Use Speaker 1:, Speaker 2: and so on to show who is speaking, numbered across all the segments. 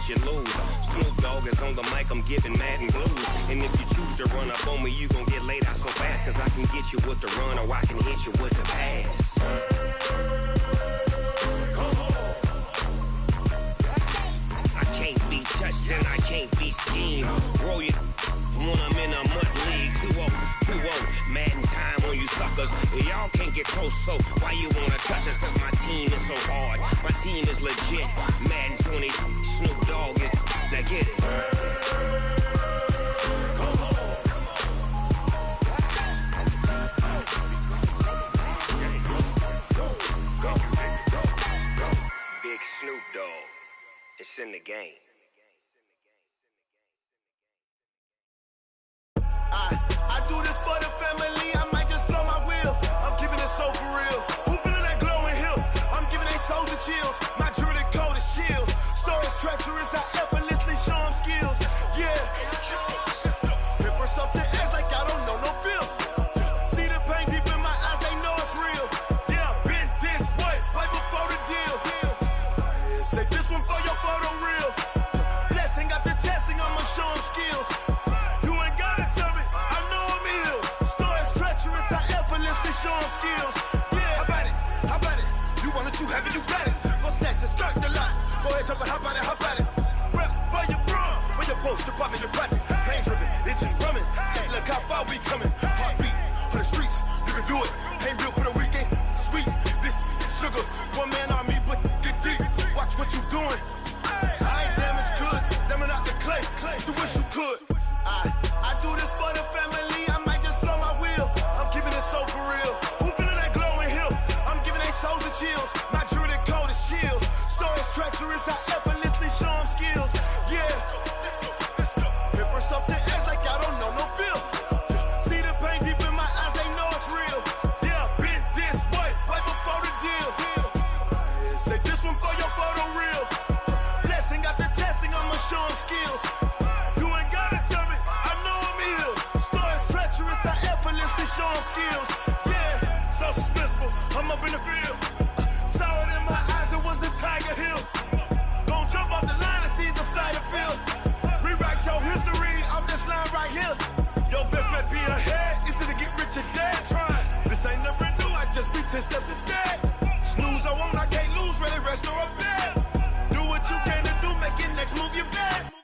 Speaker 1: you lose. Snoop Dogg is on the mic, I'm giving Madden blues. And if you choose to run up on me, you gon' get laid out so fast. Cause I can get you with the run or I can hit you with the pass. I can't be touched and I can't be schemed. Roll you when I'm in a mud league. 2-0, 2-0, Madden time on you suckers. Y'all can't get close, so why you wanna touch us? Cause my team is so hard, my team is legit. Madden 20, Snoop Dogg is, now get it. Big Snoop Dogg, it's in the game.
Speaker 2: I do this for the family, I might just blow my wheel. I'm keeping it so for real. Who feeling that glowing hill? I'm giving they soldier chills. My jewelry code is chill. Stories treacherous, I effortlessly show them skills. Yeah. Paper stuff the edge like I don't know no bill. See the pain deep in my eyes, they know it's real. Yeah, been this way, right before the deal. Say this one for your photo real. Blessing after testing, I'ma show them skills. Show them skills. Yeah, how about it? You want it, you have it, you got it. Go snatch it, skirt the lot. Go ahead, jump it, how about it? Rep for your bro, for your post, department, your projects. Pain driven, itching, drumming. Hey, look how far we coming. Heartbeat on the streets, you can do it. Ain't built for the weekend. Sweet, this sugar, one man army, but get deep. Watch what you doing. I ain't damaged goods, damn out the clay. You wish you could. I do this for the family. I might just blow my wheel. I'm keeping it so for real. Who feeling that glowing hill? I'm giving they soldier chills. My jewelry code is chill. Stories treacherous, I effortlessly show them skills. Yeah. Paper stuff the edge like I don't know no bill. See the pain deep in my eyes, they know it's real. Yeah, been this way, right before the deal. Say this one for your photo real. Blessing after testing, I'ma show them skills. You ain't gotta tell me, I know I'm ill. Stories treacherous, I effortlessly show them skills. Yeah, so suspenseful, I'm up in the field. Saw it in my eyes, it was the Tiger Hill. Gon' jump off the line and see the flight of field. Rewrite your history off this line right here. Your best bet be ahead, easy to get rich or dead. Trying, this ain't never new, I just be 10 steps instead. Snooze I won't, I can't lose, ready, rest or a bed. Do what you can to do, make it next move your best.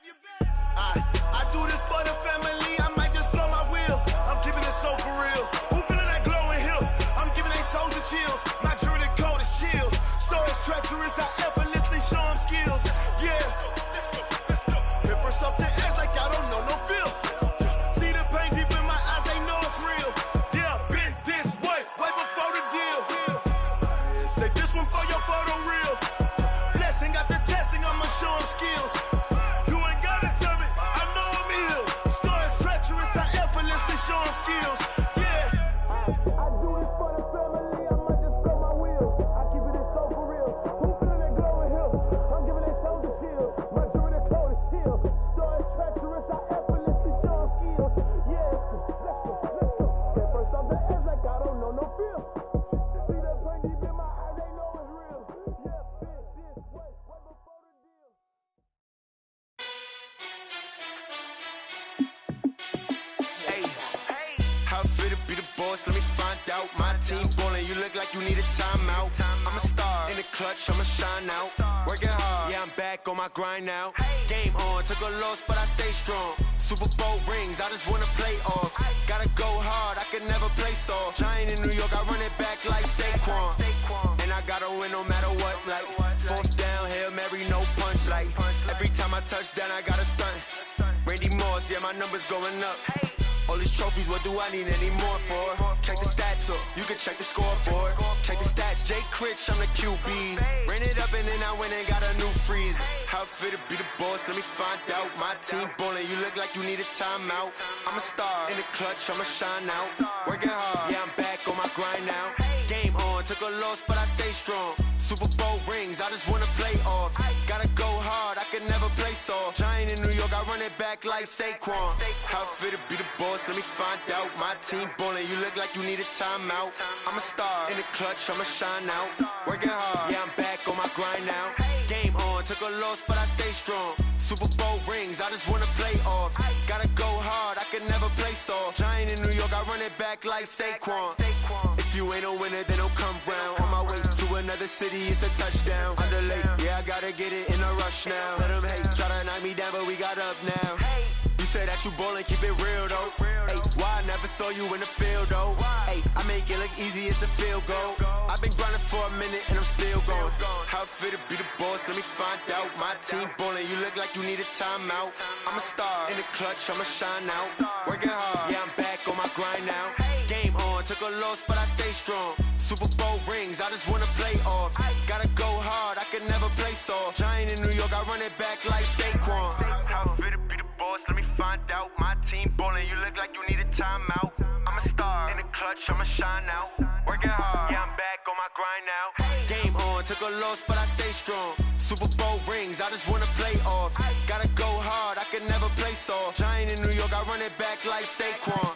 Speaker 2: I do this for the family, I might just blow my wheel. I'm keeping it so for real. Who feeling that glowing hill? I'm giving they soldier chills. My jewelry code is chill. Stories treacherous, I effortlessly show them skills. Yeah. Paper stuff the edge like I don't know no bill. See the pain deep in my eyes, they know it's real. Yeah, been this way, right before the deal. Say this one for your photo real. Blessing after testing, I'ma show them skills. You ain't gotta tell me, I know I'm ill. Stories treacherous, I effortlessly show them skills. Yeah. I do this for the family, I might just blow my wheel. I keep it so for real. Who feeling that glowing hill? I'm giving they soldier chills. My jewelry code is chill. Stories treacherous, I effortlessly show them skills. Yeah, let's go. Get first off the edge like I don't know no feel. See that pain deep in my eyes, they know it's real. Yeah, been this way, right before the deal.
Speaker 3: Hey, how fit to be the boss? Let me find out. My team ballin', you look like you need a timeout. I'm a star in the clutch, I'ma shine out. Working hard, yeah, I'm back on my grind now. Game on, took a loss, but I stay strong. Super Bowl rings, I just wanna play off. Gotta go hard, I can never play soft. Giant in New York, I run it back like Saquon. And I gotta win no matter what, like fourth down, Hail Mary, no punch. Like every time I touch down, I gotta stunt. Randy Moss, yeah, my numbers going up. All these trophies, what do I need any more for? Check the stats up, you can check the scoreboard. Check the stats, Jay Critch, I'm the QB. Ran it up and then I went and got a new freeze. How fit to be the boss, let me find out. My team ballin', you look like you need a timeout. I'm a star in the clutch, I'ma shine out. Working hard, yeah, I'm back on my grind now. Game on, took a loss, but I stay strong. Super Bowl rings, I just wanna play off. Gotta go hard, I can never play soft. Giant in New York, I run it back like Saquon. How fit to be the boss, let me find out. My team ballin', you look like you need a timeout. I'm a star in the clutch, I'ma shine out. Working hard, yeah, I'm back on my grind now. Game on, took a loss, but I stay strong. Super Bowl rings, I just wanna play off. Gotta go hard, I can never play soft. Giant in New York, I run it back like Saquon. If you ain't a winner, then don't come round. On my way to another city, it's a touchdown. Under late, yeah, I gotta get it in a rush now. Let them hate, try to knock me down, but we got up now. You say that you ballin', keep it real though. Ay, why I never saw you in the field though? Ay, I make it look easy, it's a field goal. I've been grinding for a minute and I'm still going. How it feel to be the boss, let me find out. My team ballin', you look like you need a timeout. I'm a star in the clutch, I'ma shine out. Working hard, yeah, I'm back on my grind now. Game on, took a loss, but I stay strong. Super Bowl rings, I just wanna play off. Gotta go hard, I can never play soft. Giant in New York, I run it back like Saquon. How it feel to be the boss, let me find out. My team ballin', you look like you need a timeout. I'm a star in the clutch, I'ma shine out. Working hard, yeah, I'm back on my grind now. Game on, took a loss, but I stay strong. Super Bowl rings, I just wanna play off. Gotta go hard, I can never play soft. Giant in New York, I run it back like Saquon.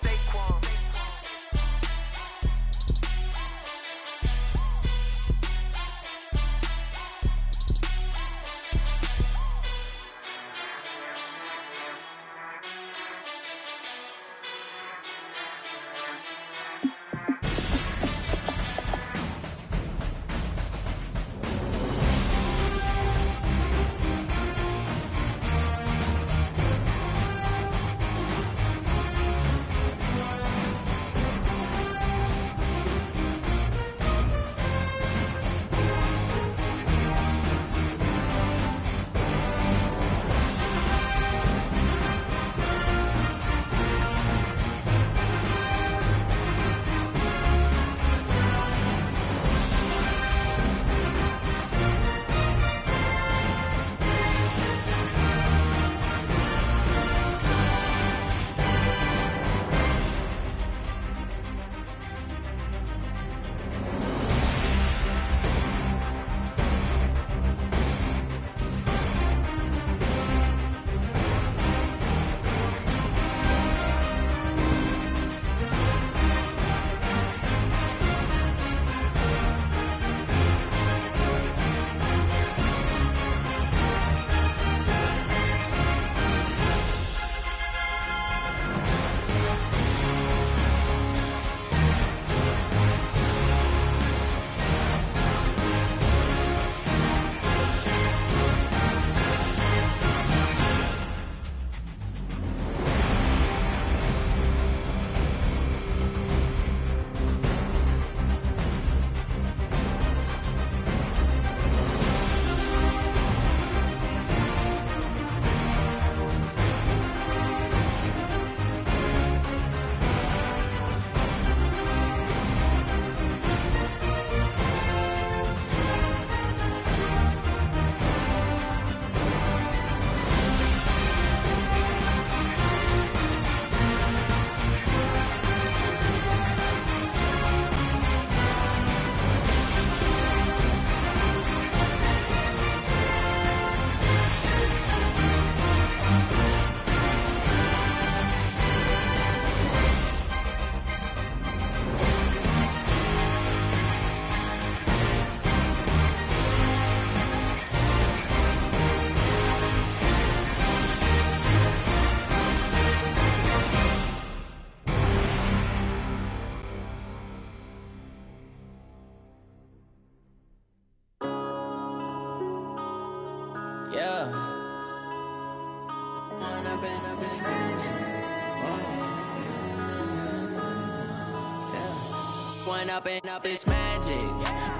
Speaker 4: One up and up, it's magic.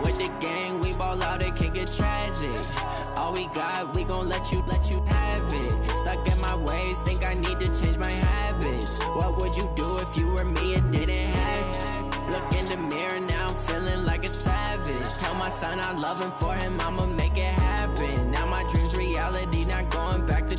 Speaker 4: With the gang, we ball out, it can get tragic. All we got, we gon' let you have it. Stuck in my ways, think I need to change my habits. What would you do if you were me and didn't have it? Look in the mirror now, I'm feeling like a savage. Tell my son I love him, for him I'ma make it happen. Now my dream's reality, not going back to.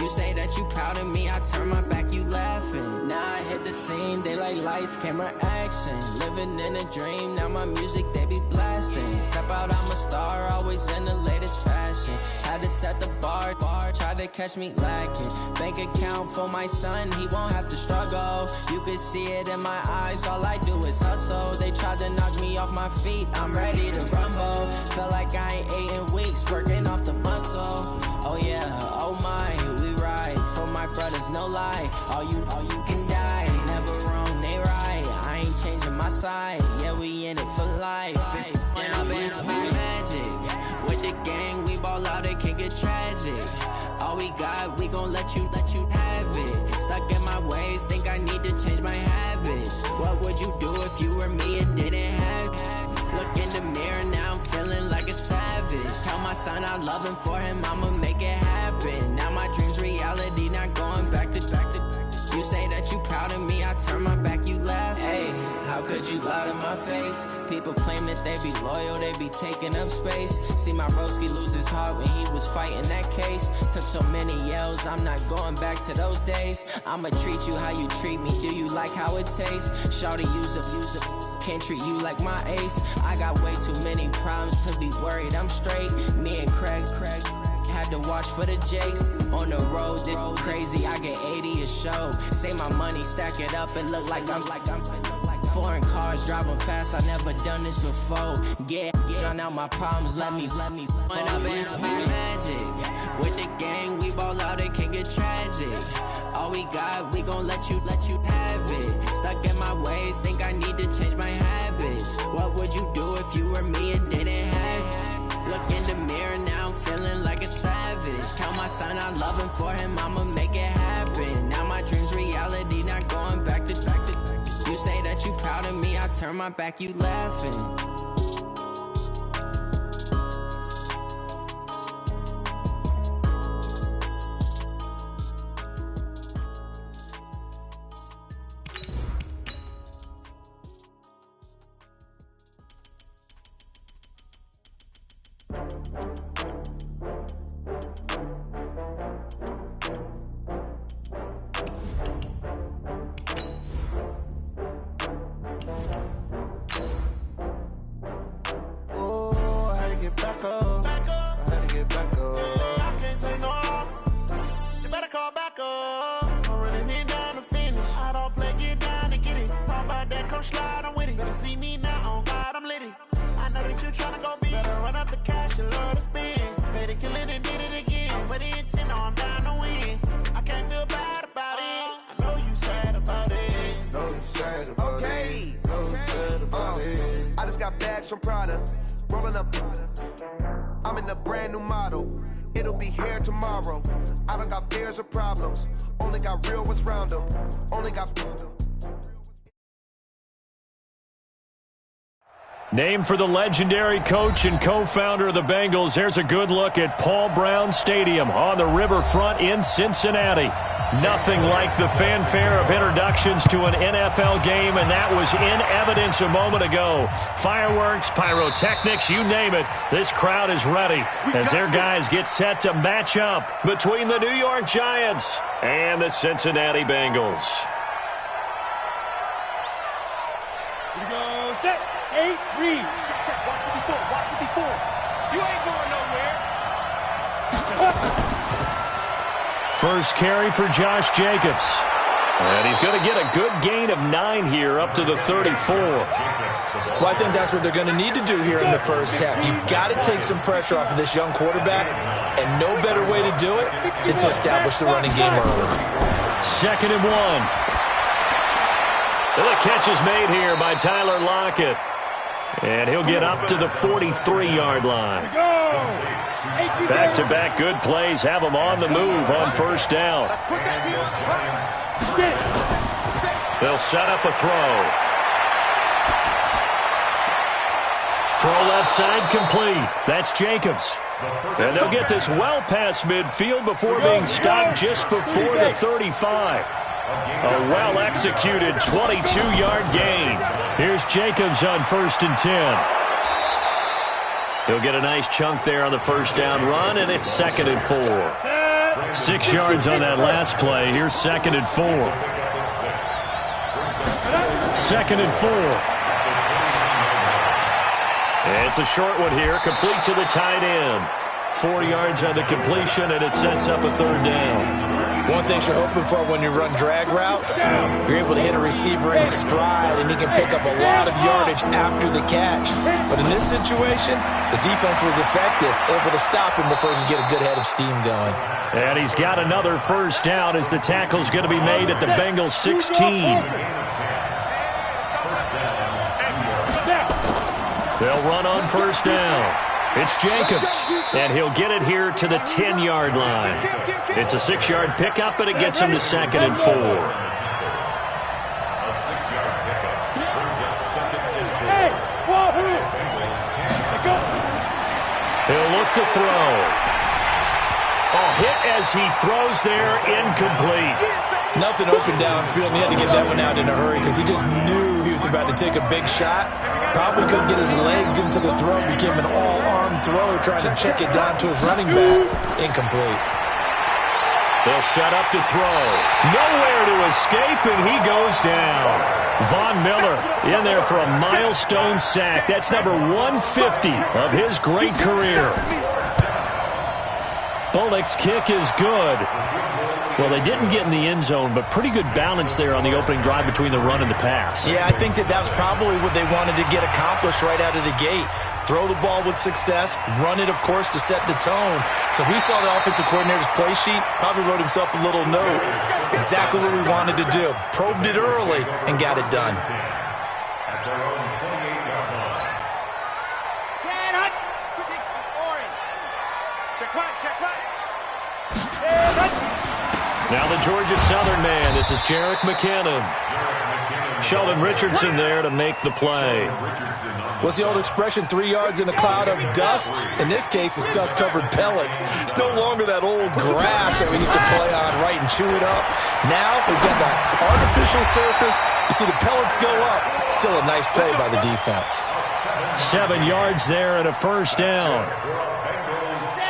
Speaker 4: You say that you proud of me, I turn my back, you laughing. Now I hit the scene, they like lights, camera, action. Living in a dream, now my music, they be blasting. Step out, I'm a star, always in the latest fashion. Had to set the bar, try to catch me lacking. Bank account for my son, he won't have to struggle. You can see it in my eyes, all I do is hustle. They tried to knock me off my feet, I'm ready to rumble. Feel like I ain't ate in weeks, working off the muscle. soul. Oh yeah, oh my, we ride for my brothers, no lie. All you can die, never wrong, they right. I ain't changing my side, yeah, we in it for life. And up it's magic. With the gang, we ball out, it can get tragic. All we got, we gon' let you have it. Stuck in my ways, think I need to change my habits. What would you do if you were me and didn't have it? Look in the mirror, now I'm feeling like a savage. Tell my son I love him, for him I'ma make it happen. Now my dream's reality, not going back to. You say that you proud of me, I turn my back, you laugh. Hey, how could you lie to my face? People claim that they be loyal, they be taking up space. See my broski lose his heart when he was fighting that case. Took so many yells, I'm not going back to those days. I'ma treat you how you treat me, do you like how it tastes? Shawty, use up, can't treat you like my ace. I got way too many problems to be worried, I'm straight. Me and Craig had to watch for the Jakes. On the road, this crazy, I get 80 a show. Say my money, stack it up, it look like I'm foreign cars, driving fast, I never done this before. Get on out my problems, let me When up it's magic. With the gang, we ball out, it can get tragic. All we got, we gon' let you have it. Stuck in my ways, think I need to change my habits. What would you do if you were me and didn't have it? Look in the mirror, now I'm feeling like a savage. Tell my son I love him, for him I'ma make it happen. Now my dream's reality, not going back to. You say that you proud of me, I turn my back, you laughing.
Speaker 5: From Prada, rolling up. I'm in a brand new model. It'll be here tomorrow. I don't got fears or problems. Only got real ones round them. Only got.
Speaker 6: Named for the legendary coach and co-founder of the Bengals, here's a good look at Paul Brown Stadium on the riverfront in Cincinnati. Nothing like the fanfare of introductions to an NFL game, and that was in evidence a moment ago. Fireworks, pyrotechnics, you name it. This crowd is ready as their guys get set to match up between the New York Giants and the Cincinnati Bengals.
Speaker 7: Here we go, set, 8, read. Check, watch the before. You ain't going nowhere.
Speaker 6: First carry for Josh Jacobs. And he's going to get a good gain of 9 here, up to the 34.
Speaker 8: Well, I think that's what they're going to need to do here in the first half. You've got to take some pressure off of this young quarterback, and no better way to do it than to establish the running game early.
Speaker 6: 2nd and 1. And the catch is made here by Tyler Lockett. And he'll get up to the 43-yard line. Back-to-back good plays have him on the move on first down. They'll set up a throw. Throw left side complete. That's Jacobs. And they'll get this well past midfield before being stopped just before the 35. A well-executed 22-yard gain. Here's Jacobs on 1st and 10. He'll get a nice chunk there on the first down run, and it's 2nd and 4. 6 yards on that last play. Here's 2nd and 4. 2nd and 4. It's a short one here, complete to the tight end. 4 yards on the completion, and it sets up a 3rd down.
Speaker 8: One thing you're hoping for when you run drag routes, you're able to hit a receiver in stride, and he can pick up a lot of yardage after the catch. But in this situation, The defense was effective, able to stop him before he could get a good head of steam going.
Speaker 6: And he's got another first down as the tackle's going to be made at the Bengals 16. They'll run on first down. It's Jacobs, and he'll get it here to the 10-yard line. It's a 6-yard pickup, and it gets him to 2nd and 4. He'll look to throw. A hit as he throws there, incomplete.
Speaker 8: Nothing open downfield, and he had to get that one out in a hurry because he just knew he was about to take a big shot. Probably couldn't get his legs into the throw. Became an all-arm throw, trying to check it down to his running back. Incomplete.
Speaker 6: They'll set up to throw. Nowhere to escape, and he goes down. Von Miller in there for a milestone sack. That's number 150 of his great career. Bullock's kick is good. Well, they didn't get in the end zone, but pretty good balance there on the opening drive between the run and the pass.
Speaker 8: Yeah, I think that was probably what they wanted to get accomplished right out of the gate. Throw the ball with success, run it, of course, to set the tone. So who saw the offensive coordinator's play sheet? Probably wrote himself a little note. Exactly what we wanted to do. Probed it early and got it done.
Speaker 6: Now the Georgia Southern man. This is Jerick McKinnon. Sheldon Richardson there to make the play.
Speaker 8: What's the old expression, 3 yards in a cloud of dust? In this case, it's dust-covered pellets. It's no longer that old grass that we used to play on, right, and chew it up. Now we've got that artificial surface. You see the pellets go up. Still a nice play by the defense.
Speaker 6: 7 yards there and a first down.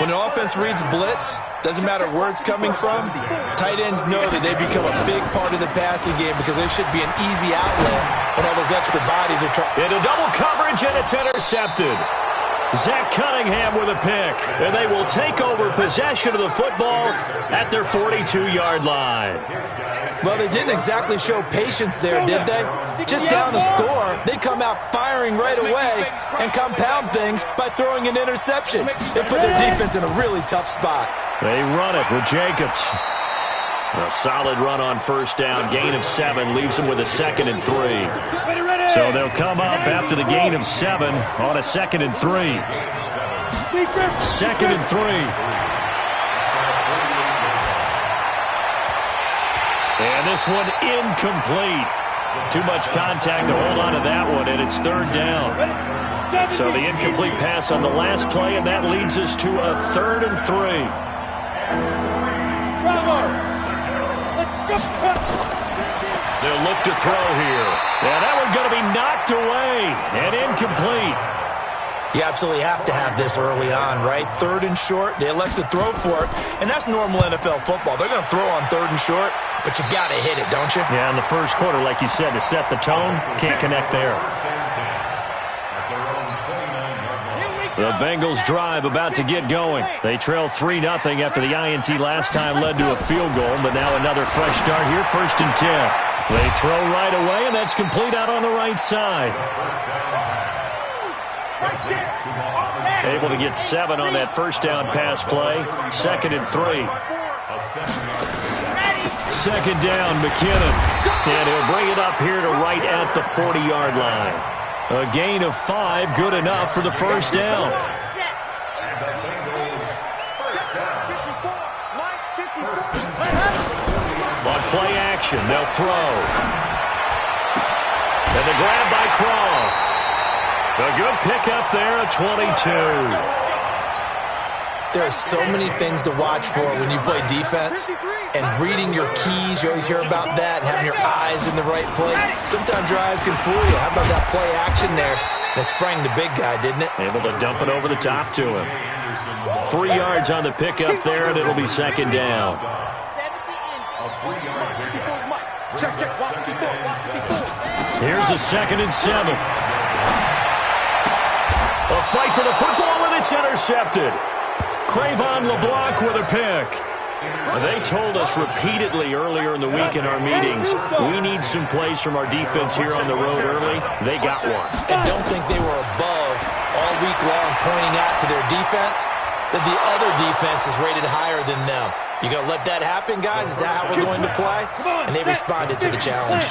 Speaker 8: When an offense reads blitz, doesn't matter where it's coming from, tight ends know that they become a big part of the passing game because there should be an easy outlet when all those extra bodies are trying.
Speaker 6: Into double coverage, and it's intercepted. Zach Cunningham with a pick, and they will take over possession of the football at their 42-yard line.
Speaker 8: Well, they didn't exactly show patience there, did they? Just down a score, they come out firing right away and compound things by throwing an interception. They put their defense in a really tough spot.
Speaker 6: They run it with Jacobs. A solid run on first down. Gain of 7 leaves them with a 2nd and 3. So they'll come up after the gain of 7 on a 2nd and 3. 2nd and 3. And this one incomplete. Too much contact to hold on to that one, and it's 3rd down. So the incomplete pass on the last play, and that leads us to a 3rd and 3. They'll look to throw here. And that one's going to be knocked away and incomplete.
Speaker 8: You absolutely have to have this early on, right? 3rd and short, they elect to throw for it, and that's normal NFL football. They're going to throw on 3rd and short, but you got to hit it, don't you?
Speaker 6: Yeah, in the first quarter, like you said, to set the tone, can't connect there. The Bengals drive about to get going. They trail 3-0 after the INT last time led to a field goal, but now another fresh start here, 1st and 10. They throw right away, and that's complete out on the right side. Able to get 7 on that first down pass play. 2nd and 3. 2nd down, McKinnon. And he'll bring it up here to right at the 40-yard line. A gain of 5, good enough for the first down. On play action, they'll throw. And the grab by Croft. A good pickup there at 22.
Speaker 8: There are so many things to watch for when you play defense. And reading your keys, you always hear about that, and having your eyes in the right place. Sometimes your eyes can fool you. How about that play action there? That sprang the big guy, didn't it?
Speaker 6: Able to dump it over the top to him. 3 yards on the pickup there, and it'll be 2nd down. Here's a 2nd and 7. A fight for the football, and it's intercepted. Cravon LeBlanc with a pick. They told us repeatedly earlier in the week in our meetings, we need some plays from our defense here on the road early. They got one.
Speaker 8: And don't think they were above all week long pointing out to their defense that the other defense is rated higher than them. You going to let that happen, guys? Is that how we're going to play? And they responded to the challenge.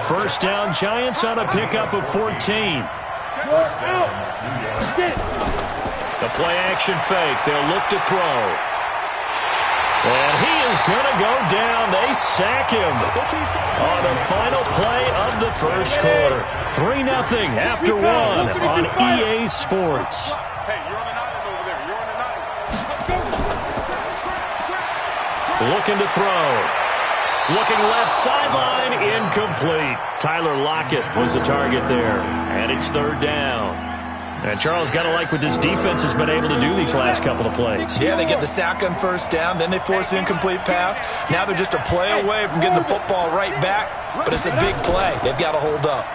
Speaker 6: First down, Giants on a pickup of 14. The play-action fake. They'll look to throw. And he is going to go down. They sack him on the final play of the first quarter. 3-0 after 1 on EA Sports.
Speaker 2: Hey, you're on an island over there. You're on an island.
Speaker 6: Looking to throw. Looking left sideline, incomplete. Tyler Lockett was the target there. And it's 3rd down. And Charles, got to like what this defense has been able to do these last couple of plays.
Speaker 8: Yeah, they get the sack on first down, then they force an incomplete pass. Now they're just a play away from getting the football right back, but it's a big play. They've got to hold up.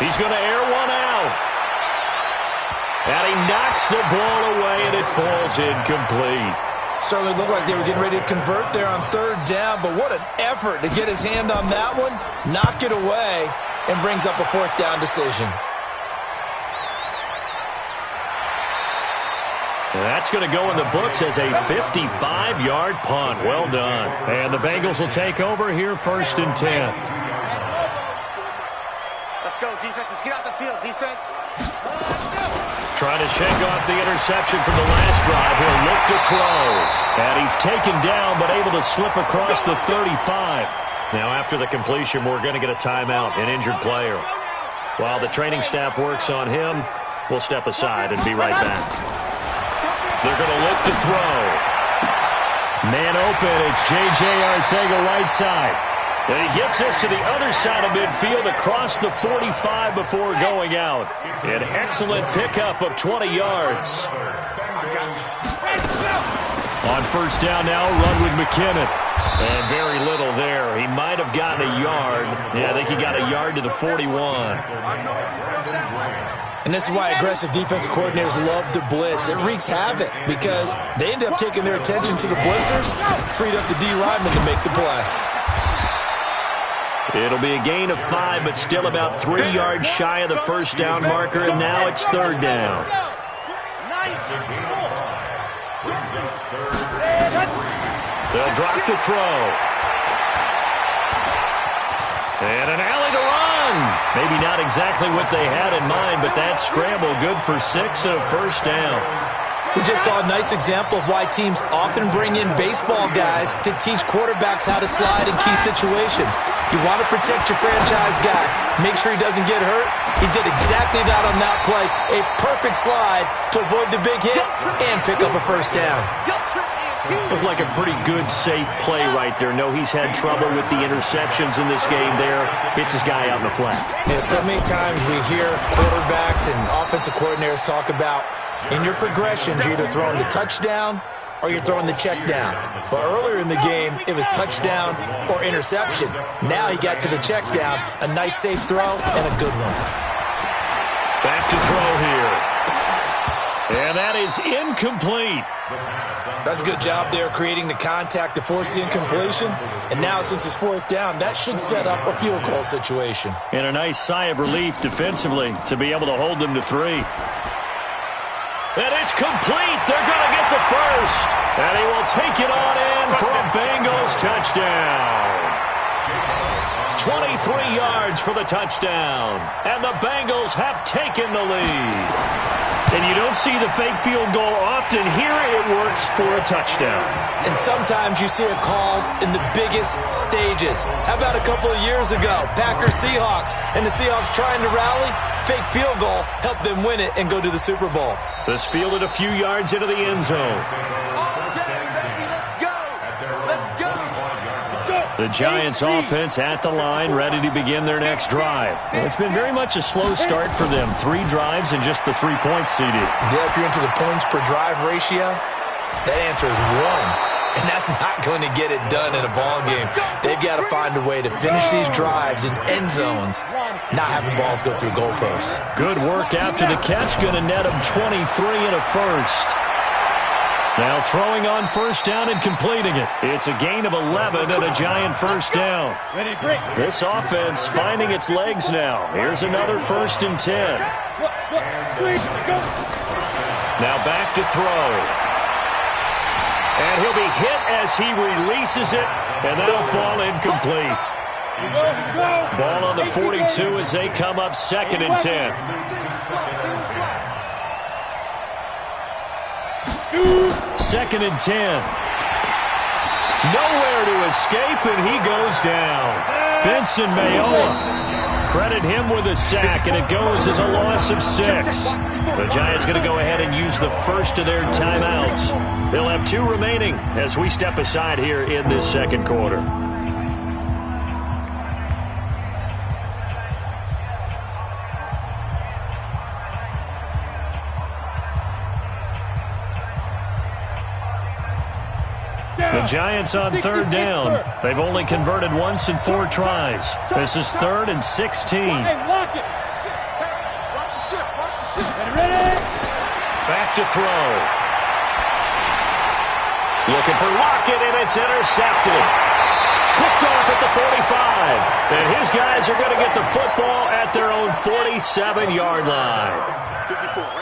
Speaker 6: He's going to air one out. And he knocks the ball away, and it falls incomplete.
Speaker 8: Certainly looked like they were getting ready to convert there on 3rd down, but what an effort to get his hand on that one, knock it away, and brings up a 4th down decision.
Speaker 6: That's going to go in the books as a 55-yard punt. Well done. And the Bengals will take over here 1st and 10.
Speaker 9: Let's go, defense. Let's get out the field, defense.
Speaker 6: Trying to shake off the interception from the last drive. He'll look to throw. And he's taken down, but able to slip across the 35. Now, after the completion, we're going to get a timeout, an injured player. While the training staff works on him, we'll step aside and be right back. They're going to look to throw. Man open, it's J.J. Arcega right side. And he gets us to the other side of midfield across the 45 before going out. An excellent pickup of 20 yards. On 1st down now, run with McKinnon. And very little there. He might have gotten a yard. Yeah, I think he got a yard to the 41.
Speaker 8: And this is why aggressive defense coordinators love to blitz. It wreaks havoc because they end up taking their attention to the blitzers, freed up the D lineman to make the play.
Speaker 6: It'll be a gain of 5, but still about 3 yards shy of the 1st down marker, and now it's 3rd down. They'll drop to throw. And an alley to run. Maybe not exactly what they had in mind, but that scramble good for 6 and a 1st down.
Speaker 8: We just saw a nice example of why teams often bring in baseball guys to teach quarterbacks how to slide in key situations. You want to protect your franchise guy. Make sure he doesn't get hurt. He did exactly that on that play. A perfect slide to avoid the big hit and pick up a 1st down.
Speaker 6: Looked like a pretty good, safe play right there. No, he's had trouble with the interceptions in this game there. Hits his guy out in the flat.
Speaker 8: Yeah, so many times we hear quarterbacks and offensive coordinators talk about in your progressions, you're either throwing the touchdown or you're throwing the check down. But earlier in the game, it was touchdown or interception. Now he got to the check down, a nice safe throw and a good one.
Speaker 6: Back to throw here. And that is incomplete.
Speaker 8: That's a good job there creating the contact to force the incompletion. And now since it's 4th down, that should set up a field goal situation.
Speaker 6: And a nice sigh of relief defensively to be able to hold them to 3. And it's complete. They're going to get the 1st. And he will take it on in for a Bengals touchdown. 23 yards for the touchdown. And the Bengals have taken the lead. And you don't see the fake field goal often. Here it works for a touchdown.
Speaker 8: And sometimes you see it called in the biggest stages. How about a couple of years ago, Packers-Seahawks, and the Seahawks trying to rally, fake field goal, helped them win it and go to the Super Bowl.
Speaker 6: This fielded a few yards into the end zone. The Giants offense at the line, ready to begin their next drive. It's been very much a slow start for them. 3 drives and just the 3 points seeded.
Speaker 8: Yeah, if you're into the points per drive ratio, that answer is 1. And that's not going to get it done in a ball game. They've got to find a way to finish these drives in end zones, not having balls go through goalposts.
Speaker 6: Good work after the catch. Going to net them 23 and a 1st. Now throwing on first down and completing it. It's a gain of 11 and a Giant first down.
Speaker 7: Ready, break.
Speaker 6: This offense finding its legs now. Here's another 1st and 10. Now back to throw. And he'll be hit as he releases it, and that'll fall incomplete. Ball on the 42 as they come up 2nd and 10. 2nd and 10. Nowhere to escape, and he goes down. Benson Mayowa. Credit him with a sack, and it goes as a loss of 6. The Giants going to go ahead and use the first of their timeouts. They'll have 2 remaining as we step aside here in this 2nd quarter. The Giants on 3rd down. They've only converted once in 4 tries. This is 3rd and 16. Back to throw. Looking for Lockett, and it's intercepted. Picked off at the 45. And his guys are going to get the football at their own 47-yard line.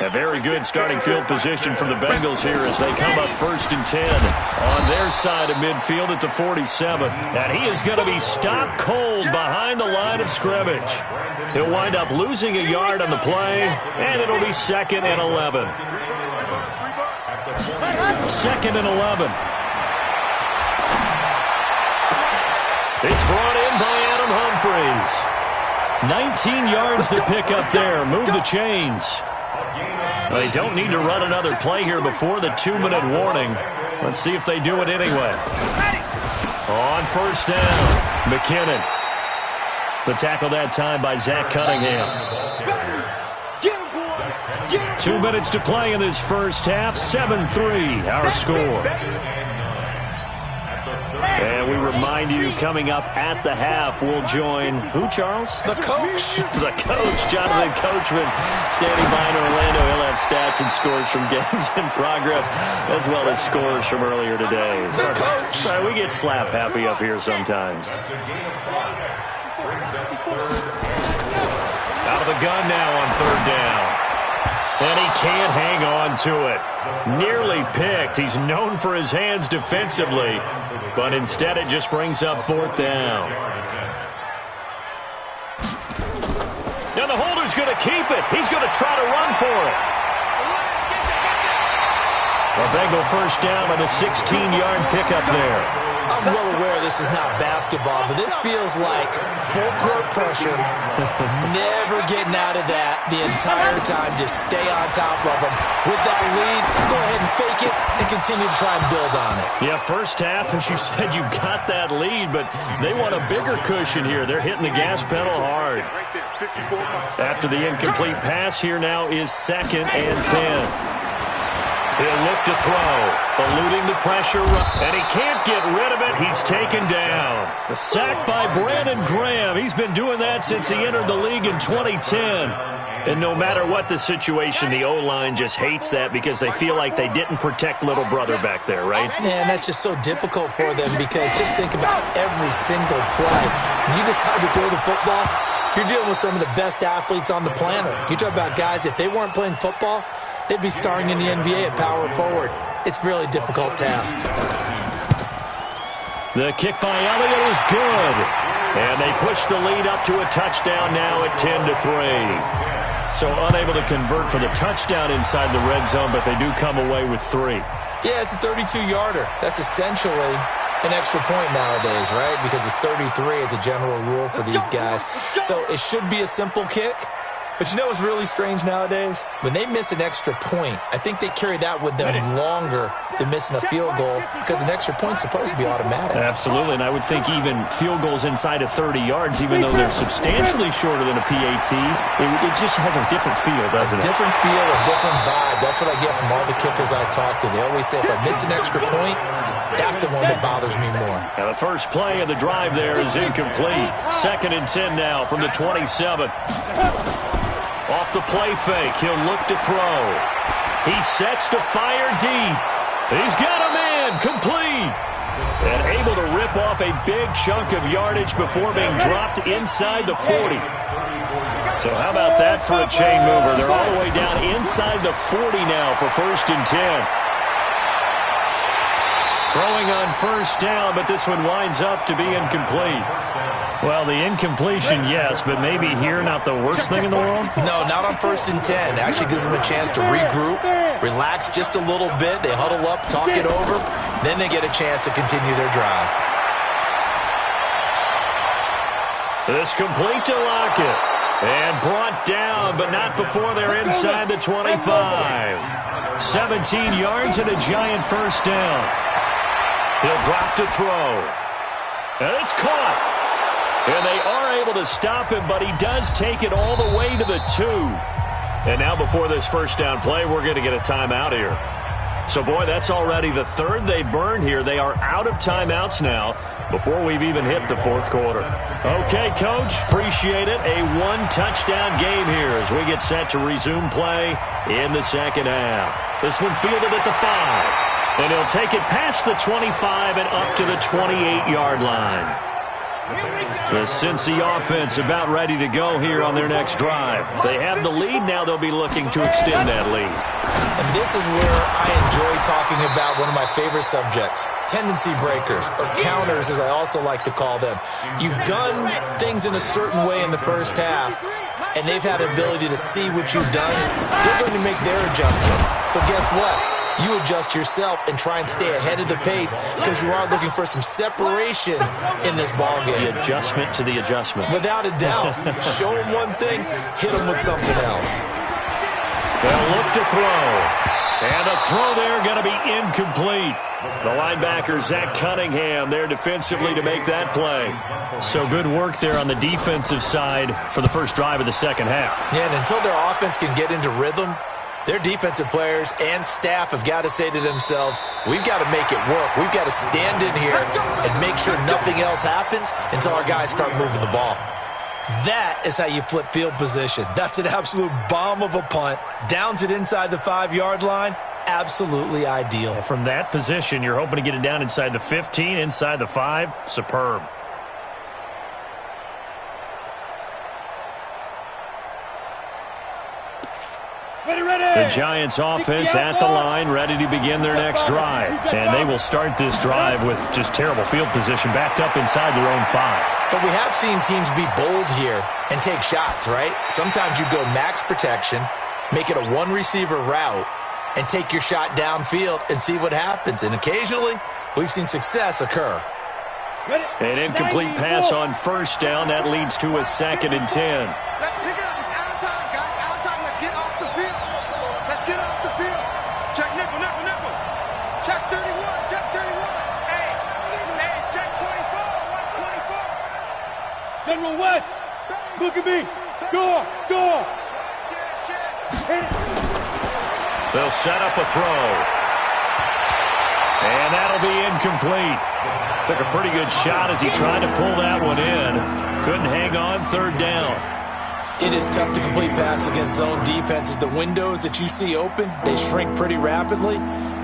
Speaker 6: A very good starting field position from the Bengals here as they come up 1st and 10 on their side of midfield at the 47. And he is going to be stopped cold behind the line of scrimmage. He'll wind up losing a yard on the play, and it'll be 2nd and 11. 2nd and 11. It's brought in by Adam Humphries. 19 yards to pick up there. Move the chains. They don't need to run another play here before the 2-minute warning. Let's see if they do it anyway. On 1st down, McKinnon. The tackle that time by Zach Cunningham. 2 minutes to play in this first half. 7-3, our score. And we remind you, coming up at the half, we'll join who, Charles?
Speaker 8: The coach.
Speaker 6: The coach, Jonathan Coachman, standing by in Orlando. He'll have stats and scores from games in progress, as well as scores from earlier today.
Speaker 8: The coach.
Speaker 6: Sorry, we get slap happy up here sometimes. Out of the gun now on 3rd down. And he can't hang on to it. Nearly picked. He's known for his hands defensively, but instead it just brings up 4th down. Now the holder's going to keep it. He's going to try to run for it. A Bengal first down on a 16-yard pickup there.
Speaker 8: I'm well aware this is not basketball, but this feels like full court pressure. Never getting out of that the entire time. Just stay on top of them. With that lead, go ahead and fake it and continue to try and build on it.
Speaker 6: Yeah, first half, as you said, you've got that lead, but they want a bigger cushion here. They're hitting the gas pedal hard. After the incomplete pass, here now is 2nd and 10. He'll look to throw, eluding the pressure, and he can't get rid of it. He's taken down. A sack by Brandon Graham. He's been doing that since he entered the league in 2010. And no matter what the situation, the O-line just hates that because they feel like they didn't protect little brother back there, right?
Speaker 8: Man, that's just so difficult for them because just think about every single play. When you decide to throw the football, you're dealing with some of the best athletes on the planet. You talk about guys, if they weren't playing football, they'd be starring in the NBA at power forward. It's a really difficult task.
Speaker 6: The kick by Elliott is good. And they push the lead up to a touchdown now at 10-3. So unable to convert for the touchdown inside the red zone, but they do come away with 3.
Speaker 8: Yeah, it's a 32-yarder. That's essentially an extra point nowadays, right? Because it's 33 as a general rule for these guys. So it should be a simple kick. But you know what's really strange nowadays? When they miss an extra point, I think they carry that with them longer than missing a field goal because an extra point's supposed to be automatic.
Speaker 6: Absolutely, and I would think even field goals inside of 30 yards, even though they're substantially shorter than a PAT, it just has a different feel, doesn't it?
Speaker 8: A different feel, a different vibe. That's what I get from all the kickers I talk to. They always say if I miss an extra point, that's the one that bothers me more.
Speaker 6: Now the first play of the drive there is incomplete. 2nd and 10 now from the 27. Off the play fake, he'll look to throw. He sets to fire deep. He's got a man, complete. And able to rip off a big chunk of yardage before being dropped inside the 40. So how about that for a chain mover? They're all the way down inside the 40 now for 1st and 10. Throwing on 1st down, but this one winds up to be incomplete. Well, the incompletion, yes, but maybe here not the worst thing in the world?
Speaker 8: No, not on 1st and 10. Actually gives them a chance to regroup, relax just a little bit. They huddle up, talk it over. Then they get a chance to continue their drive.
Speaker 6: This complete to Lockett. And brought down, but not before they're inside the 25. 17 yards and a giant 1st down. He'll drop to throw. And it's caught. And they are able to stop him, but he does take it all the way to the 2. And now before this 1st down play, we're going to get a timeout here. So, boy, that's already the 3rd they've burned here. They are out of timeouts now before we've even hit the 4th quarter. Okay, Coach, appreciate it. A 1-touchdown game here as we get set to resume play in the 2nd half. This one fielded at the 5. And he'll take it past the 25 and up to the 28-yard line. The Cincy offense about ready to go here on their next drive. They have the lead. Now they'll be looking to extend that lead.
Speaker 8: And this is where I enjoy talking about one of my favorite subjects, tendency breakers, or counters as I also like to call them. You've done things in a certain way in the 1st half, and they've had the ability to see what you've done. They're going to make their adjustments. So guess what? You adjust yourself and try and stay ahead of the pace because you are looking for some separation in this ball game.
Speaker 6: The adjustment to the adjustment.
Speaker 8: Without a doubt. Show them one thing, hit them with something else.
Speaker 6: They'll look to throw. And the throw there going to be incomplete. The linebacker, Zach Cunningham, there defensively to make that play. So good work there on the defensive side for the first drive of the 2nd half.
Speaker 8: Yeah, and until their offense can get into rhythm, their defensive players and staff have got to say to themselves, we've got to make it work. We've got to stand in here and make sure nothing else happens until our guys start moving the ball. That is how you flip field position. That's an absolute bomb of a punt. Downs it inside the 5-yard line. Absolutely ideal.
Speaker 6: From that position, you're hoping to get it down inside the 15, inside the 5. Superb. The Giants offense at the line, ready to begin their next drive. And they will start this drive with just terrible field position, backed up inside their own 5.
Speaker 8: But we have seen teams be bold here and take shots, right? Sometimes you go max protection, make it a one-receiver route, and take your shot downfield and see what happens. And occasionally, we've seen success occur.
Speaker 6: An incomplete pass on 1st down. That leads to a 2nd and 10.
Speaker 9: Let's pick it up. It's out of time, guys. Out of time. Let's get off the field. Let's get off the field. Check nickel, nickel, nickel. Check 31. Check 31. Hey, check 24. Watch 24.
Speaker 7: General West, look at me. Door.
Speaker 9: Check.
Speaker 6: They'll set up a throw. And that'll be incomplete. Took a pretty good shot as he tried to pull that one in. Couldn't hang on 3rd down.
Speaker 8: It is tough to complete passes against zone defenses. The windows that you see open, they shrink pretty rapidly.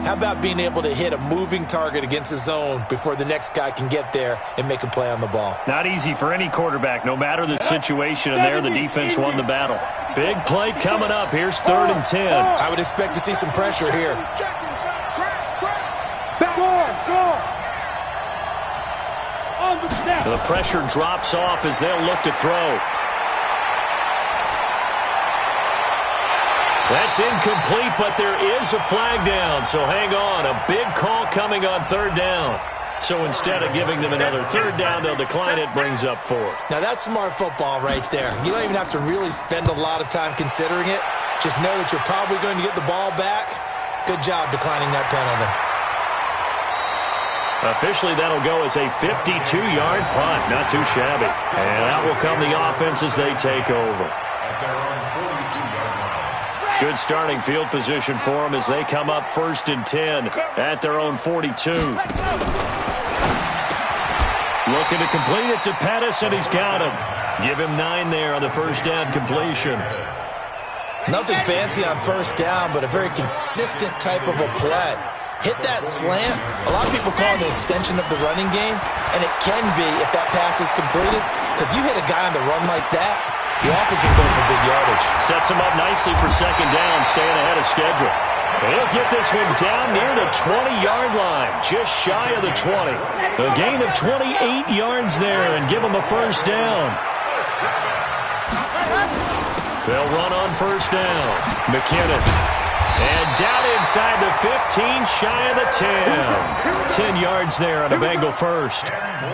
Speaker 8: How about being able to hit a moving target against a zone before the next guy can get there and make a play on the ball?
Speaker 6: Not easy for any quarterback, no matter the situation, and there the defense won the battle. Big play coming up. Here's 3rd and 10.
Speaker 8: I would expect to see some pressure here.
Speaker 6: The pressure drops off as they'll look to throw. That's incomplete, but there is a flag down, so hang on. A big call coming on 3rd down. So instead of giving them another 3rd down, they'll decline it, brings up 4.
Speaker 8: Now that's smart football right there. You don't even have to really spend a lot of time considering it. Just know that you're probably going to get the ball back. Good job declining that penalty.
Speaker 6: Officially, that'll go as a 52-yard punt. Not too shabby. And out will come the offense as they take over. Good starting field position for them as they come up 1st and 10 at their own 42. Looking to complete it to Pettis, and he's got him. Give him 9 there on the 1st down completion.
Speaker 8: Nothing fancy on 1st down, but a very consistent type of a play. hit that slant. A lot of people call it an extension of the running game, and it can be if that pass is completed, because you hit a guy on the run like that, he often can go for big yardage.
Speaker 6: Sets him up nicely for second down, staying ahead of schedule. He'll get this one down near the 20-yard line, just shy of the 20. A gain of 28 yards there and give him a first down. They'll run on first down. McKinnon. And down inside the 15, shy of the 10. 10 yards there on a Bengal first.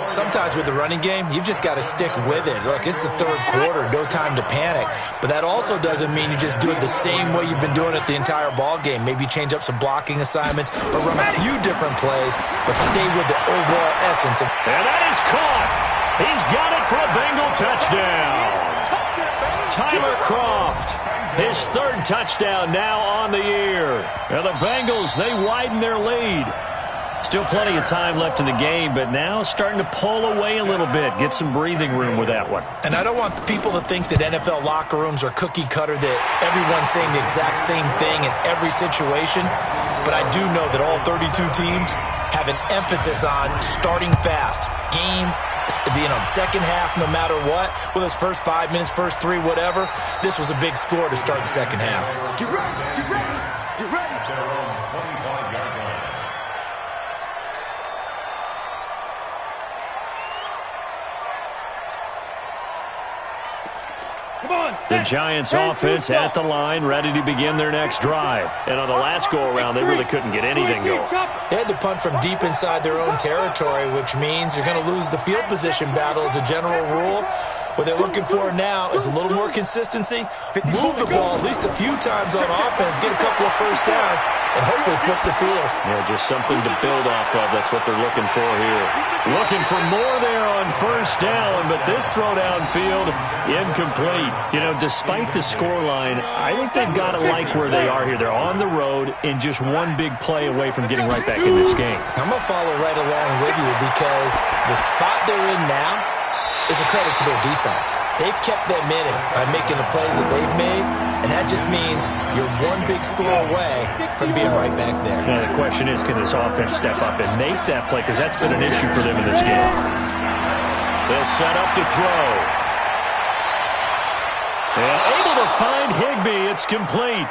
Speaker 8: Sometimes with the running game, you've just got to stick with it. Look, it's the third quarter, no time to panic. But that also doesn't mean you just do it the same way you've been doing it the entire ball game. Maybe change up some blocking assignments or run a few different plays, but stay with the overall essence.
Speaker 6: And that is caught. He's got it for a Bengal touchdown. Tyler Kroft. His third touchdown now on the year. And the Bengals, they widen their lead. Still plenty of time left in the game, but now starting to pull away a little bit. Get some breathing room with that one.
Speaker 8: And I don't want people to think that NFL locker rooms are cookie cutter, that everyone's saying the exact same thing in every situation. But I do know that all 32 teams have an emphasis on starting fast. The second half, no matter what, with his first 5 minutes, first 3, whatever, this was a big score to start the second half.
Speaker 9: Get ready, get ready, get ready.
Speaker 6: The Giants offense at the line, ready to begin their next drive. And on the last go-around, they really couldn't get anything going.
Speaker 8: They had to punt from deep inside their own territory, which means you're going to lose the field position battle as a general rule. What they're looking for now is a little more consistency, move the ball at least a few times on offense, get a couple of first downs, and hopefully flip the field.
Speaker 6: Yeah, just something to build off of. That's what they're looking for here. Looking for more there on first down, but this throw downfield, incomplete. You know, despite the scoreline, I think they've got to like where they are here. They're on the road and just one big play away from getting right back in this game.
Speaker 8: I'm going to follow right along with you because the spot they're in now is a credit to their defense. They've kept them in it by making the plays that they've made, and that just means you're one big score away from being right back there.
Speaker 6: Now, the question is, can this offense step up and make that play? Because that's been an issue for them in this game. They'll set up to throw. And able to find Higbee. It's complete.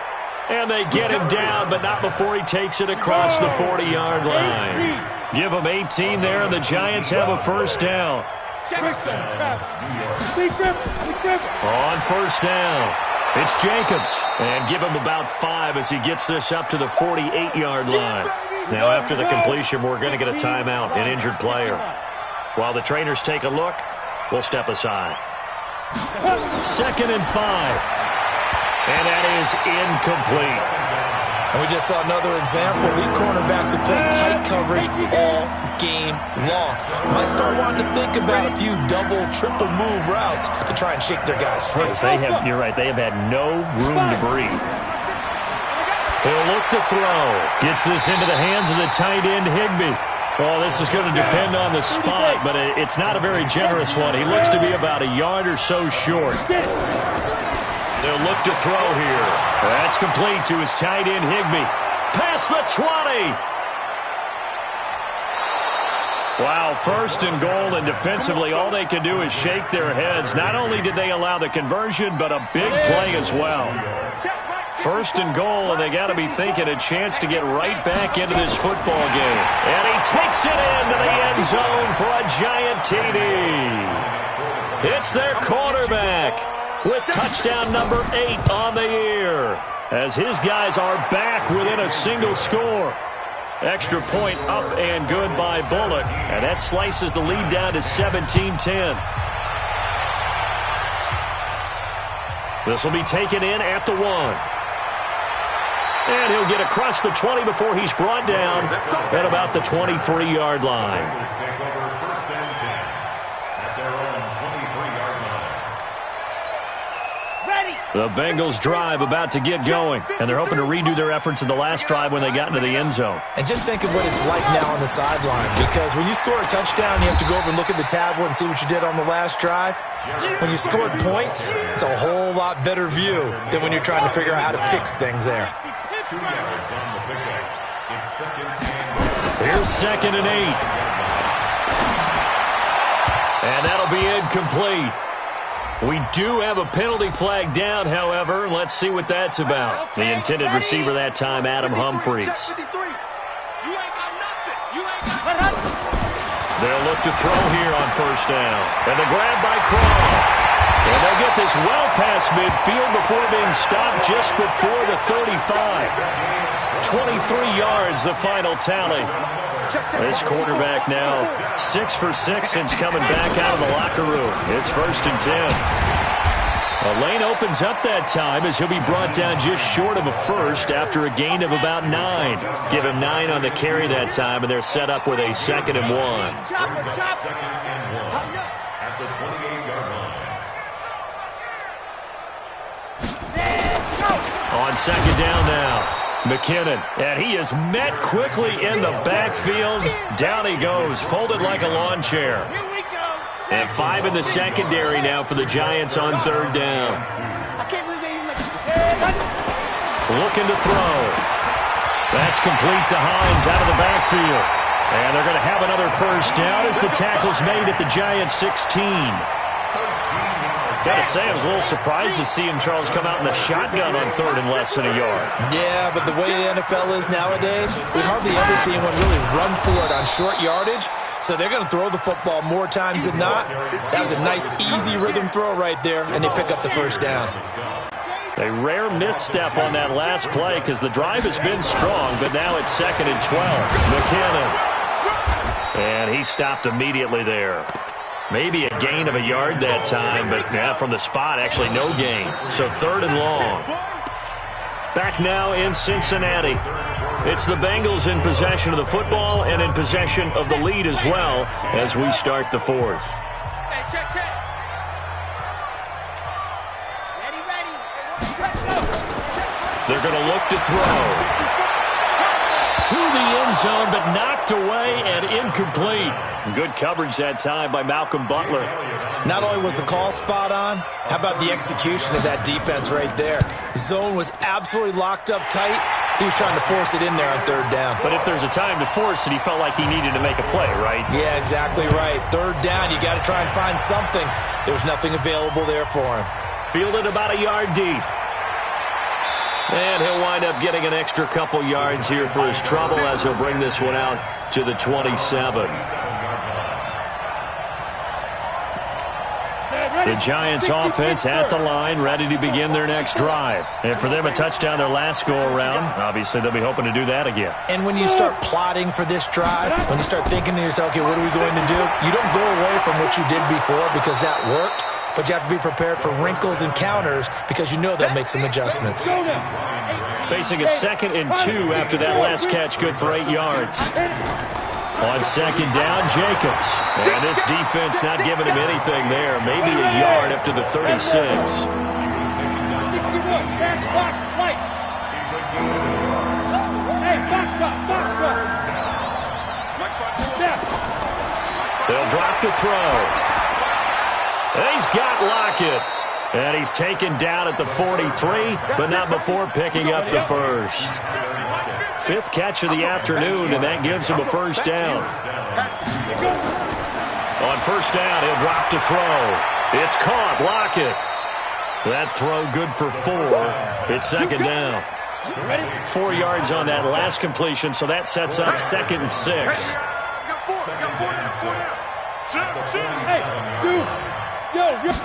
Speaker 6: And they get him down, but not before he takes it across the 40-yard line. Give him 18 there, and the Giants have a first down.
Speaker 7: On
Speaker 6: first down, it's Jacobs. And give him about 5 as he gets this up to the 48-yard line. Now, after the completion, we're going to get a timeout, an injured player. While the trainers take a look, we'll step aside. 2nd and 5. And that is incomplete.
Speaker 8: And we just saw another example. These cornerbacks have played tight coverage all game long. Might start wanting to think about a few double, triple move routes to try and shake their guys free.
Speaker 6: You're right. They have had no room to breathe. He'll look to throw. Gets this into the hands of the tight end, Higbee. Well, this is going to depend on the spot, but it's not a very generous one. He looks to be about a yard or so short. They'll look to throw here. That's complete to his tight end, Higbee. Past the 20. Wow, 1st and goal, and defensively all they can do is shake their heads. Not only did they allow the conversion, but a big play as well. 1st and goal, and they got to be thinking a chance to get right back into this football game. And he takes it into the end zone for a giant TD. It's their quarterback with touchdown number 8 on the year, as his guys are back within a single score. Extra point up and good by Bullock, and that slices the lead down to 17-10. This will be taken in at the 1. And he'll get across the 20 before he's brought down at about the 23-yard line. The Bengals drive about to get going, and they're hoping to redo their efforts in the last drive when they got into the end zone.
Speaker 8: And just think of what it's like now on the sideline, because when you score a touchdown, you have to go over and look at the tablet and see what you did on the last drive. When you scored points, it's a whole lot better view than when you're trying to figure out how to fix things there.
Speaker 10: 2 yards on the pickup. It's
Speaker 6: Here's 2nd and 8. And that'll be incomplete. We do have a penalty flag down, however. Let's see what that's about. The intended receiver that time, Adam Humphries. They'll look to throw here on 1st down. And the grab by Croft. And they'll get this well past midfield before being stopped just before the 35. 23 yards, the final tally. This quarterback now 6 for 6 since coming back out of the locker room. It's 1st and 10. A lane opens up that time as he'll be brought down just short of a first after a gain of about 9. Give him 9 on the carry that time, and they're set up with a 2nd and 1.
Speaker 7: At the 28-yard line.
Speaker 6: On 2nd down now. McKinnon, and he is met quickly in the backfield. Down he goes, folded like a lawn chair. And 5 in the secondary now for the Giants on 3rd down. Looking to throw. That's complete to Hines out of the backfield. And they're going to have another 1st down as the tackle's made at the Giants 16. Got to say, I was a little surprised to see Charles come out in the shotgun on 3rd and less than a yard.
Speaker 8: Yeah, but the way the NFL is nowadays, we hardly ever see anyone really run for it on short yardage. So they're going to throw the football more times than not. That was a nice, easy rhythm throw right there, and they pick up the 1st down.
Speaker 6: A rare misstep on that last play because the drive has been strong, but now it's 2nd and 12. McKinnon. And he stopped immediately there. Maybe a gain of a yard that time, but yeah, from the spot, actually no gain. So 3rd and long. Back now in Cincinnati. It's the Bengals in possession of the football and in possession of the lead as well as we start the 4th.
Speaker 9: Hey, check. Ready.
Speaker 6: They're going to look to throw. To the end zone, but knocked away and incomplete. Good coverage that time by Malcolm Butler.
Speaker 8: Not only was the call spot on, how about the execution of that defense right there? Zone was absolutely locked up tight. He was trying to force it in there on 3rd down.
Speaker 6: But if there's a time to force it, he felt like he needed to make a play, right?
Speaker 8: Yeah, exactly right. 3rd down, you got to try and find something. There was nothing available there for him.
Speaker 6: Fielded about a yard deep. And he'll wind up getting an extra couple yards here for his trouble as he'll bring this one out to the 27. The Giants offense at the line, ready to begin their next drive. And for them, a touchdown their last go-around. Obviously, they'll be hoping to do that again.
Speaker 8: And when you start plotting for this drive, when you start thinking to yourself, okay, what are we going to do? You don't go away from what you did before because that worked. But you have to be prepared for wrinkles and counters because you know they'll make some adjustments.
Speaker 6: Facing a 2nd and 2 after that last catch, good for 8 yards. On 2nd down, Jacobs. And this defense not giving him anything there. Maybe a yard up to the 36.
Speaker 7: 61, match box, lights. Hey, box drop.
Speaker 6: They'll drop to throw. And he's got Lockett. And he's taken down at the 43, but not before picking up the 1st. 5th catch of the afternoon, and that gives him a 1st down. On 1st down, he'll drop to throw. It's caught, Lockett. That throw good for 4. It's 2nd down. 4 yards on that last completion, so that sets up 2nd and 6.
Speaker 7: Hey,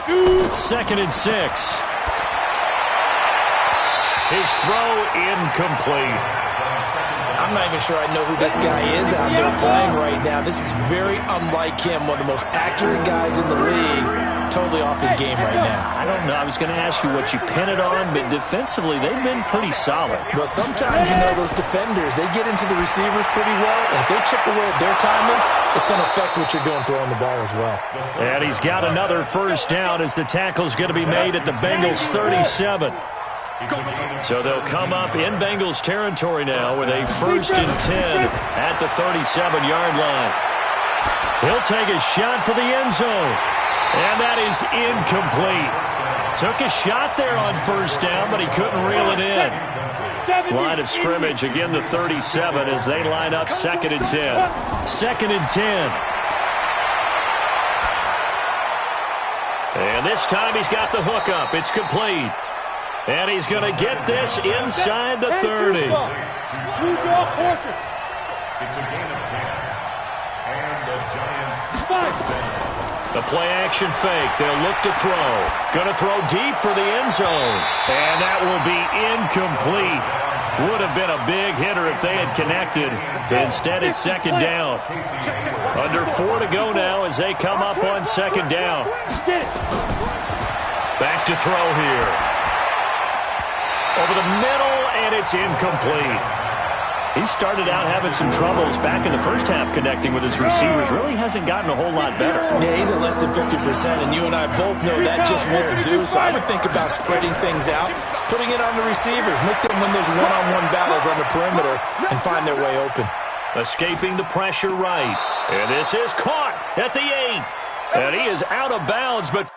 Speaker 6: 2nd and 6. His throw incomplete.
Speaker 8: I'm not even sure I know who this guy is out there playing right now. This is very unlike him, one of the most accurate guys in the league. Totally off his game right now.
Speaker 6: I don't know. I was going to ask you what you pin it on, but defensively, they've been pretty solid.
Speaker 8: But sometimes, those defenders, they get into the receivers pretty well, and if they chip away at their timing, it's going to affect what you're doing throwing the ball as well.
Speaker 6: And he's got another 1st down as the tackle's going to be made at the Bengals 37. So they'll come up in Bengals territory now with a 1st and 10 at the 37-yard line. He'll take a shot for the end zone. And that is incomplete. Took a shot there on 1st down, but he couldn't reel it in. Line of scrimmage, again the 37 as they line up 2nd and 10. 2nd and 10. And this time he's got the hook up. It's complete. And he's going to get this inside the 30.
Speaker 7: It's a gain of 10. And the Giants.
Speaker 6: The play action fake. They'll look to throw. Going to throw deep for the end zone. And that will be incomplete. Would have been a big hitter if they had connected. Instead, it's 2nd down. Under 4 to go now as they come up on 2nd down. Back to throw here. Over the middle, and it's incomplete. He started out having some troubles back in the first half connecting with his receivers. Really hasn't gotten a whole lot better.
Speaker 8: Yeah, he's at less than 50%, and you and I both know that just won't do. So I would think about spreading things out, putting it on the receivers, make them win those one-on-one battles on the perimeter and find their way open.
Speaker 6: Escaping the pressure right. And this is caught at the 8. And he is out of bounds, but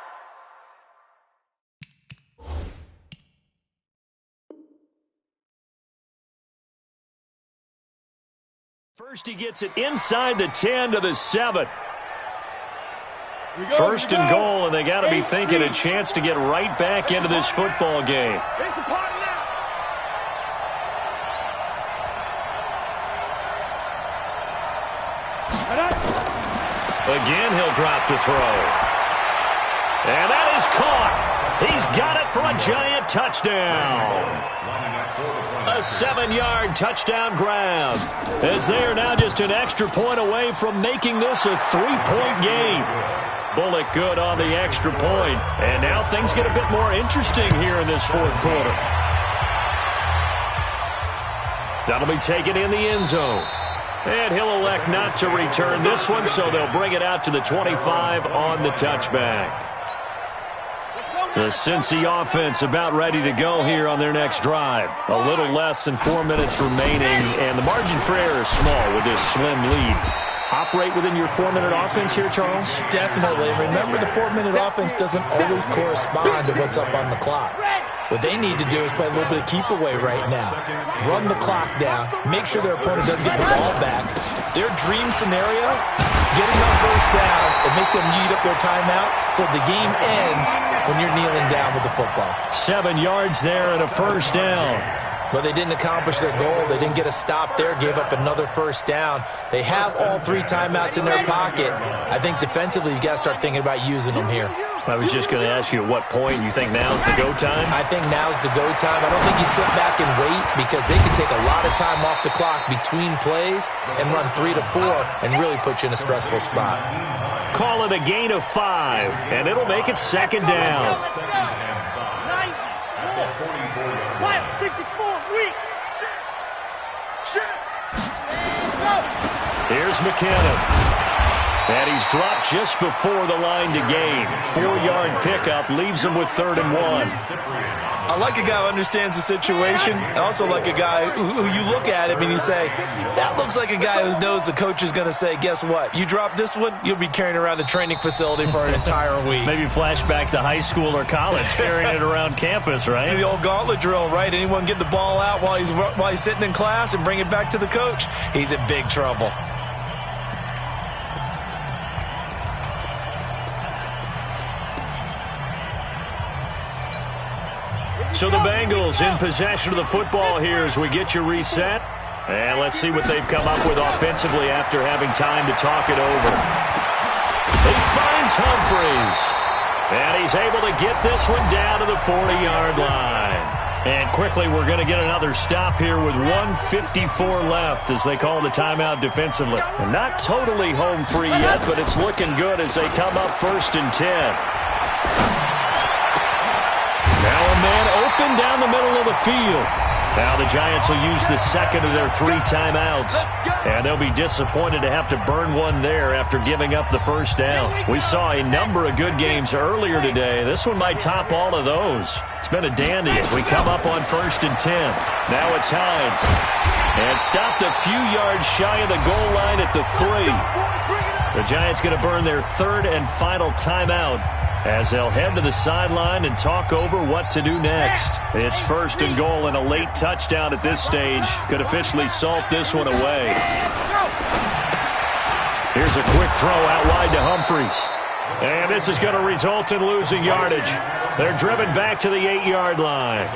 Speaker 6: first he gets it inside the 10 to the 7. 1st and goal, and they got to be thinking a chance to get right back into this football game. Again, he'll drop to throw. And that is caught. He's got it for a Giant touchdown. A 7-yard touchdown grab, as they are now just an extra point away from making this a 3-point game. Bullock good on the extra point, and now things get a bit more interesting here in this 4th quarter. That'll be taken in the end zone. And he'll elect not to return this one, so they'll bring it out to the 25 on the touchback. The Cincy offense about ready to go here on their next drive. A little less than 4 minutes remaining, and the margin for error is small with this slim lead. Operate within your 4-minute offense here, Charles?
Speaker 8: Definitely. Remember, the 4-minute offense doesn't always correspond to what's up on the clock. What they need to do is play a little bit of keep away right now. Run the clock down. Make sure their opponent doesn't get the ball back. Their dream scenario, getting on first downs and make them eat up their timeouts so the game ends when you're kneeling down with the football.
Speaker 6: 7 yards there and a first down.
Speaker 8: But they didn't accomplish their goal. They didn't get a stop there, gave up another first down. They have all 3 timeouts in their pocket. I think defensively, you've got to start thinking about using them here.
Speaker 6: I was just going to ask you at what point you think now's the go time?
Speaker 8: I think now's the go time. I don't think you sit back and wait because they can take a lot of time off the clock between plays and run 3 to 4 and really put you in a stressful spot.
Speaker 6: Call it a gain of 5, and it'll make it 2nd down.
Speaker 9: 64, weak.
Speaker 6: Here's McKinnon. And he's dropped just before the line to gain. 4-yard pickup leaves him with 3rd and 1.
Speaker 8: I like a guy who understands the situation. I also like a guy who you look at him and you say, that looks like a guy who knows the coach is going to say, guess what? You drop this one, you'll be carrying around the training facility for an entire week.
Speaker 6: Maybe flashback to high school or college, carrying it around campus, right?
Speaker 8: The old gauntlet drill, right? Anyone get the ball out while he's sitting in class and bring it back to the coach? He's in big trouble.
Speaker 6: So the Bengals in possession of the football here as we get you reset. And let's see what they've come up with offensively after having time to talk it over. He finds Humphries. And he's able to get this one down to the 40-yard line. And quickly we're going to get another stop here with 1:54 left as they call the timeout defensively. And not totally home free yet, but it's looking good as they come up 1st and 10. Now a man open down the middle of the field. Now the Giants will use the 2nd of their 3 timeouts. And they'll be disappointed to have to burn one there after giving up the first down. We saw a number of good games earlier today. This one might top all of those. It's been a dandy as we come up on 1st and 10. Now it's Hines. And stopped a few yards shy of the goal line at the 3. The Giants going to burn their 3rd and final timeout as they'll head to the sideline and talk over what to do next. It's 1st and goal, and a late touchdown at this stage could officially salt this one away. Here's a quick throw out wide to Humphries. And this is going to result in losing yardage. They're driven back to the 8-yard line.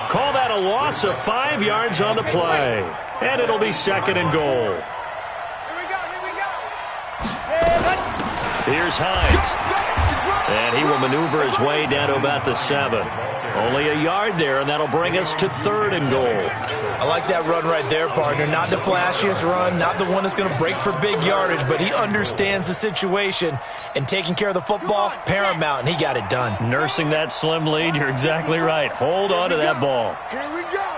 Speaker 6: Call that a loss of 5 yards on the play. And it'll be 2nd and goal. Here's Hines. And he will maneuver his way down to about the 7. Only a yard there, and that'll bring us to 3rd and goal.
Speaker 8: I like that run right there, partner. Not the flashiest run, not the one that's going to break for big yardage, but he understands the situation, and taking care of the football, paramount, and he got it done.
Speaker 6: Nursing that slim lead, you're exactly right. Hold on to that ball.
Speaker 9: Here we go.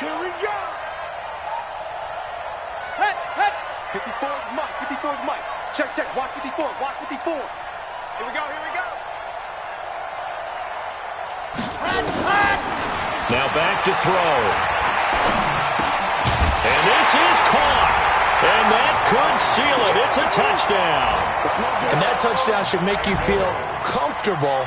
Speaker 9: Here we go. Head, head. 54 is Mike. 54 is Mike. Check, check. Watch 54. Watch 54. Here we go. Here we go.
Speaker 6: Now back to throw. And this is caught. And that could seal it. It's a touchdown.
Speaker 8: And that touchdown should make you feel comfortable.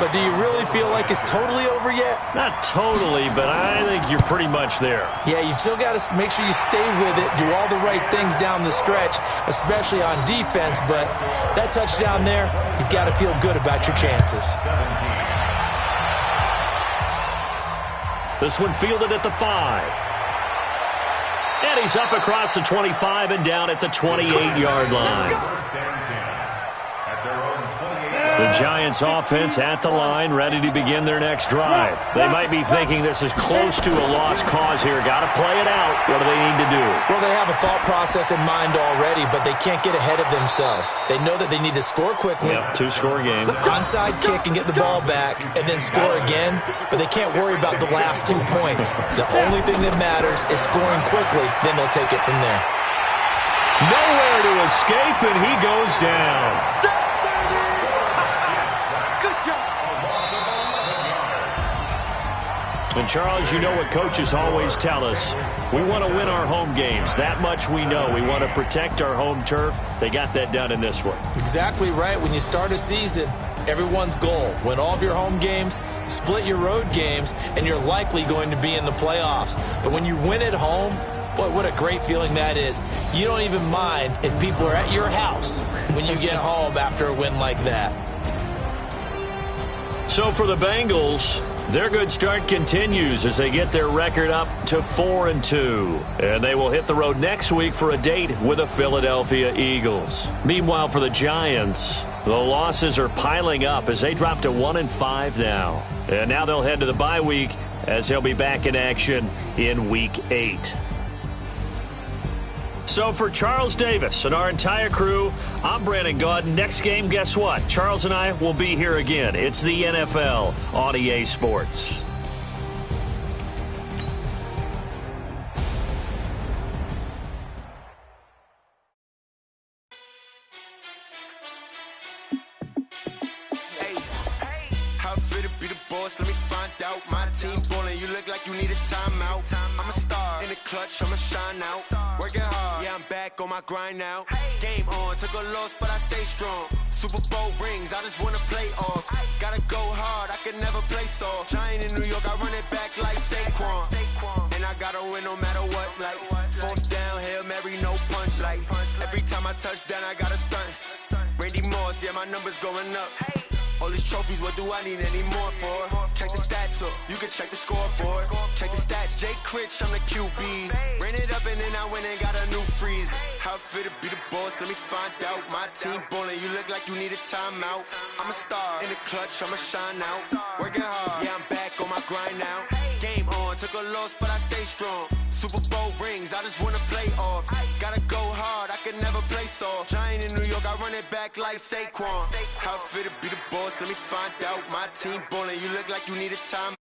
Speaker 8: But do you really feel like it's totally over yet?
Speaker 6: Not totally, but I think you're pretty much there.
Speaker 8: Yeah, you've still got to make sure you stay with it, do all the right things down the stretch, especially on defense. But that touchdown there, you've got to feel good about your chances.
Speaker 6: This one fielded at the 5. And he's up across the 25 and down at the 28-yard line. The Giants offense at the line, ready to begin their next drive. They might be thinking this is close to a lost cause here. Got to play it out. What do they need to do?
Speaker 8: Well, they have a thought process in mind already, but they can't get ahead of themselves. They know that they need to score quickly.
Speaker 6: Yep, 2-score game.
Speaker 8: Onside kick and get the ball back, and then score again. But they can't worry about the last 2 points. The only thing that matters is scoring quickly. Then they'll take it from there.
Speaker 6: Nowhere to escape, and he goes down. And, Charles, you know what coaches always tell us. We want to win our home games. That much we know. We want to protect our home turf. They got that done in this one.
Speaker 8: Exactly right. When you start a season, everyone's goal, win all of your home games, split your road games, and you're likely going to be in the playoffs. But when you win at home, boy, what a great feeling that is. You don't even mind if people are at your house when you get home after a win like that.
Speaker 6: So for the Bengals, their good start continues as they get their record up to 4-2. And they will hit the road next week for a date with the Philadelphia Eagles. Meanwhile, for the Giants, the losses are piling up as they drop to 1-5 now. And now they'll head to the bye week as they'll be back in action in Week 8. So for Charles Davis and our entire crew, I'm Brandon Gaudin. Next game, guess what? Charles and I will be here again. It's the NFL on EA Sports.
Speaker 3: Hey, how it feel to be the boss? Let me find out. My team ballin', you look like you need a timeout. I'm a star in the clutch, I'ma shine out. Working hard, yeah, I'm back on my grind now. Game on, took a loss, but I stay strong. Super Bowl rings, I just wanna play off. Gotta go hard, I can never play soft. Giant in New York, I run it back like Saquon. And I gotta win no matter what, like 4th down, Hail Mary, no punch. Like every time I touch down, I gotta stunt. Randy Moss, yeah, my numbers going up. All these trophies, what do I need any more for? Check the stats up, you can check the scoreboard. Check the stats, Jay Critch, I'm the QB. Ran it up and then I went and got a new freeze. How it feel to be the boss, let me find out. My team ballin', you look like you need a timeout. I'm a star in the clutch, I'ma shine out. Working hard, yeah, I'm back on my grind now. Game on, took a loss, but I stay strong. Super Bowl rings, I just wanna play off. Gotta go hard, I can never play soft. Giant in New York, I run it back like Saquon. How it feel to be the boss, let me find out. My team ballin', you look like you need a time.